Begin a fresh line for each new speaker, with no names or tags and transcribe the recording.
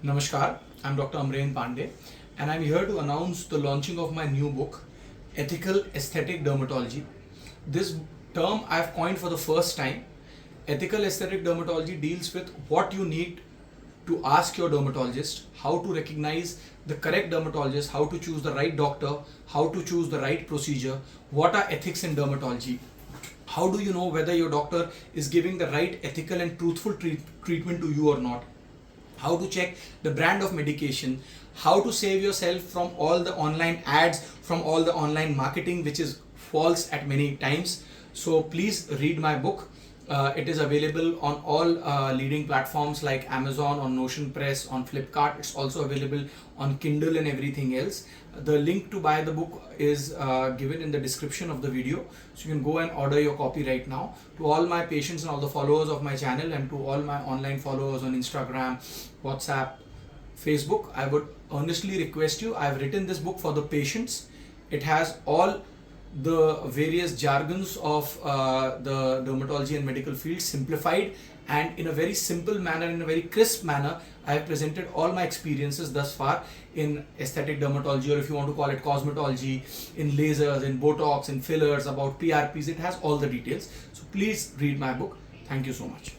Namaskar, I'm Dr. Amarendra Pandey, and I'm here to announce the launching of my new book, Ethical Aesthetic Dermatology. This term I've coined for the first time. Ethical Aesthetic Dermatology deals with what you need to ask your dermatologist, how to recognize the correct dermatologist, how to choose the right doctor, how to choose the right procedure, what are ethics in dermatology, how do you know whether your doctor is giving the right ethical and truthful treatment to you or not, how to check the brand of medication, how to save yourself from all the online ads, from all the online marketing which is false at many times. So please read my book. It is available on all leading platforms like Amazon, on Notion Press, on Flipkart. It's also available on Kindle and everything else. The link to buy the book is given in the description of the video. So you can go and order your copy right now. To all my patients and all the followers of my channel and to all my online followers on Instagram, WhatsApp, Facebook, I would earnestly request you. I've written this book for the patients. It has all the various jargons of the dermatology and medical field simplified, and in a very simple manner, in a very crisp manner, I have presented all my experiences thus far in aesthetic dermatology, or if you want to call it cosmetology, in lasers, in Botox, in fillers, about PRPs. It has all the details. So please read my book. Thank you so much.